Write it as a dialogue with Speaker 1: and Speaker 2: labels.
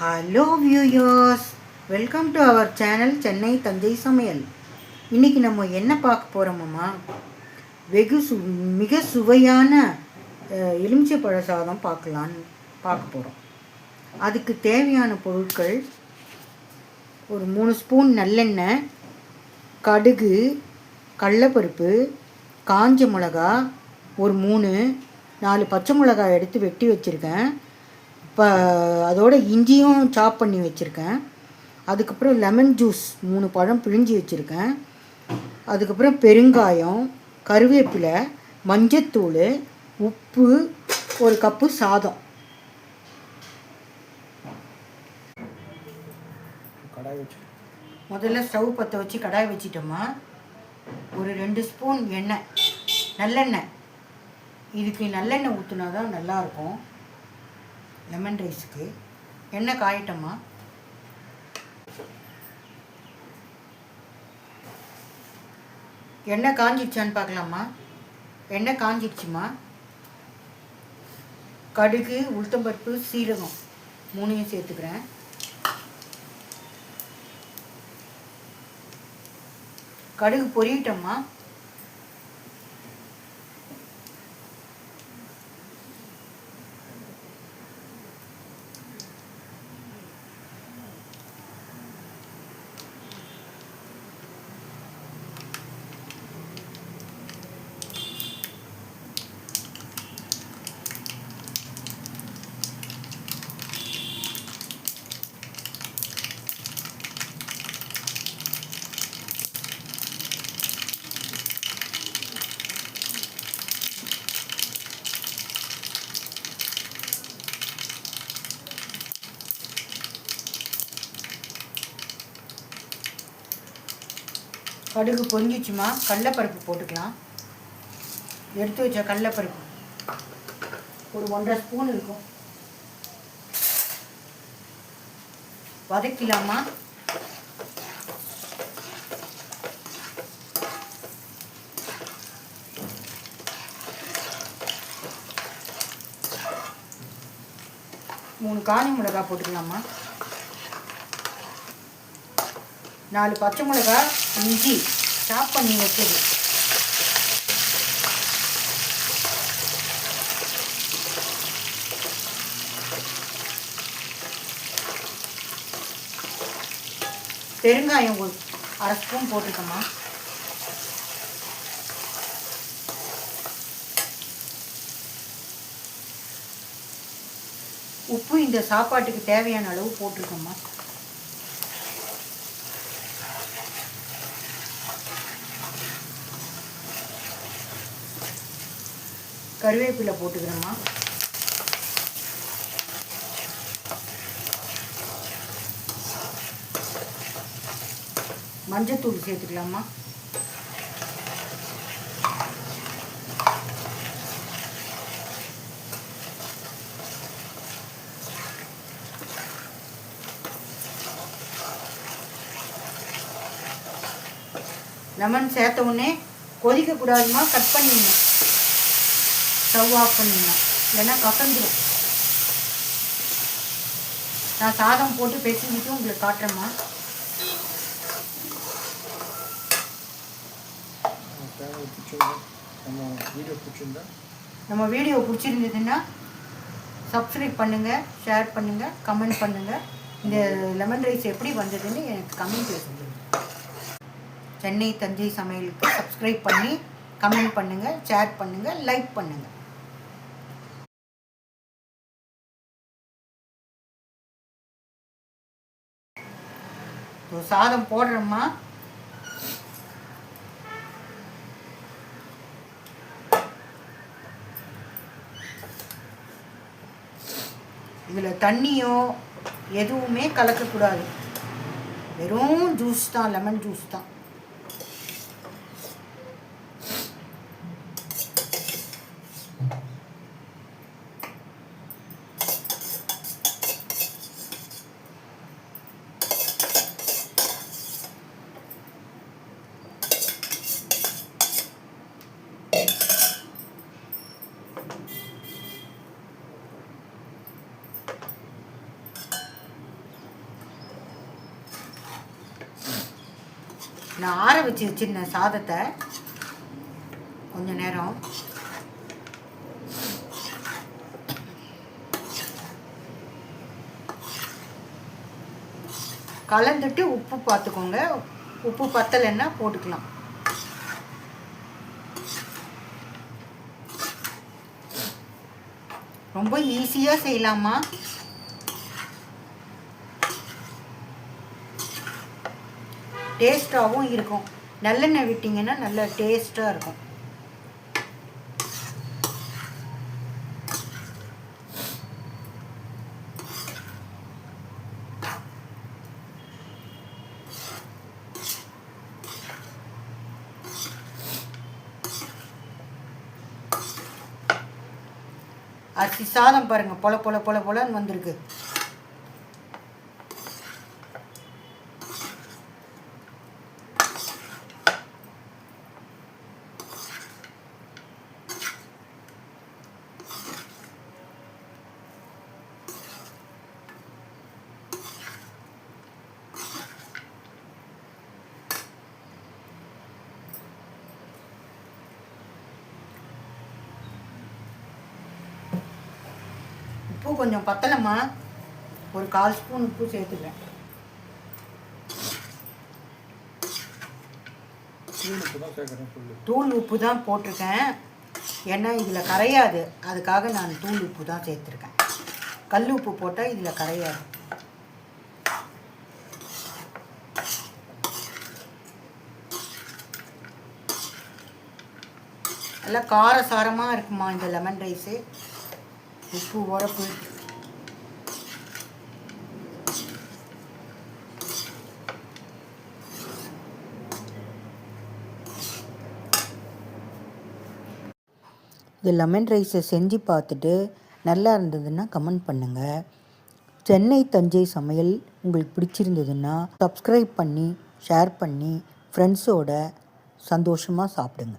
Speaker 1: Hello viewers, welcome to our channel Chennai Thanjai Samayal. இன்றைக்கி நம்ம என்ன பார்க்க போகிறோமம்மா, மிக சுவையான எலுமிச்சை பழ சாதம் பார்க்க போகிறோம். அதுக்கு தேவையான பொருட்கள்: ஒரு 3 ஸ்பூன் நல்லெண்ணெய், கடுகு, கடலைப்பருப்பு, காஞ்ச மிளகா, ஒரு 4 பச்சை மிளகாய் எடுத்து வெட்டி வச்சுருக்கேன். இப்போ அதோட இஞ்சியும் சாப் பண்ணி வச்சுருக்கேன். அதுக்கப்புறம் லெமன் ஜூஸ் 3 பழம் பிழிஞ்சி வச்சுருக்கேன். அதுக்கப்புறம் பெருங்காயம், கருவேப்பிலை, மஞ்சத்தூள், உப்பு, ஒரு கப்பு சாதம். முதல்ல ஸ்டவ் பற்ற வச்சு கடாய் வச்சிட்டோமா, ஒரு 2 ஸ்பூன் எண்ணெய், நல்லெண்ணெய். இதுக்கு நல்லெண்ணெய் ஊற்றினா தான் நல்லாயிருக்கும். லெமன் ரைஸுக்கு எண்ணெய் காயிட்டோமா, எண்ணெய் காஞ்சிடுச்சான்னு பார்க்கலாமா. எண்ணெய் காஞ்சிடுச்சுமா. கடுகு, உளுத்தம்பருப்பு, சீரகம் 3ஐயும் சேர்த்துக்கிறேன். கடுகு பொரியட்டோமா. கடுகு பொரிஞ்சிச்சுமா, கடலைப்பருப்பு போட்டுக்கலாம். எடுத்து வச்ச கடலைப்பருப்பு ஒரு 1.5 ஸ்பூன் இருக்கும். வதக்கலாமா. மூணு காஞ்ச மிளகாய் போட்டுக்கலாமா. 4 பச்சை மிளகாய், இஞ்சி சாப் பண்ணி வச்சது. பெருங்காயம் 1/2 ஸ்பூன் போட்டுக்கோமா. உப்பு இந்த சாப்பாட்டுக்கு தேவையான அளவு போட்டிருக்கோமா. கருவேப்பிலை போட்டுக்கிறோமா. மஞ்சத்தூள் சேர்த்துக்கலாமா. லெமன் சேர்த்த உடனே கொதிக்கக்கூடாதுமா, கட் பண்ணிடணும். ஸ்டவ் ஆஃப் பண்ணிடணும், இல்லைன்னா கசந்துடும். நான் சாதம் போட்டு பேசிக்கிட்டு உங்களுக்கு காட்டுறேம்மா. நம்ம வீடியோ பிடிச்சிருந்ததுன்னா சப்ஸ்கிரைப் பண்ணுங்கள், ஷேர் பண்ணுங்கள், கமெண்ட் பண்ணுங்கள். இந்த லெமன் ரைஸ் எப்படி வந்ததுன்னு எனக்கு கமெண்ட்டில் சொல்லுங்கள். சென்னை தஞ்சை சமையலுக்கு சப்ஸ்கிரைப் பண்ணி கமெண்ட் பண்ணுங்கள், ஷேர் பண்ணுங்கள், லைக் பண்ணுங்கள். சாதம் போடுறோம்மா. இதில் தண்ணியோ எதுவுமே கலக்கக்கூடாது. வெறும் ஜூஸ் தான், லெமன் ஜூஸ் தான். நான் ஆற வச்சு வச்சிருந்தேன் சாதத்தை கொஞ்ச நேரம். கலந்துட்டு உப்பு பார்த்துக்கோங்க. உப்பு பத்தலைன்னா போட்டுக்கலாம். ரொம்ப ஈஸியாக செய்யலாமா. டேஸ்ட்டாகவும் இருக்கும். நல்லெண்ணெய் விட்டிங்கன்னா நல்ல டேஸ்ட்டாக இருக்கும். அரிசி சாதம் பாருங்கள், பொல பொல பொல பொலன்னு வந்திருக்கு. உப்பு கொஞ்சம் பத்தலம்மா, ஒரு 1/4 ஸ்பூன் உப்பு சேர்த்துக்கிறேன். தூள் உப்பு தான் போட்டிருக்கேன், ஏன்னா இதில் கரையாது. அதுக்காக நான் தூள் உப்பு தான் சேர்த்துருக்கேன். கல் உப்பு போட்டால் இதில் கரையாது. நல்லா காரசாரமாக இருக்குமா இந்த லெமன் ரைஸு. உப்பு உரப்பு இந்த லெமன் ரைஸை செஞ்சு பார்த்துட்டு நல்லா இருந்ததுன்னா கமெண்ட் பண்ணுங்கள். சென்னை தஞ்சை சமையல் உங்களுக்கு பிடிச்சிருந்ததுன்னா சப்ஸ்கிரைப் பண்ணி ஷேர் பண்ணி ஃப்ரெண்ட்ஸோட சந்தோஷமாக சாப்பிடுங்க.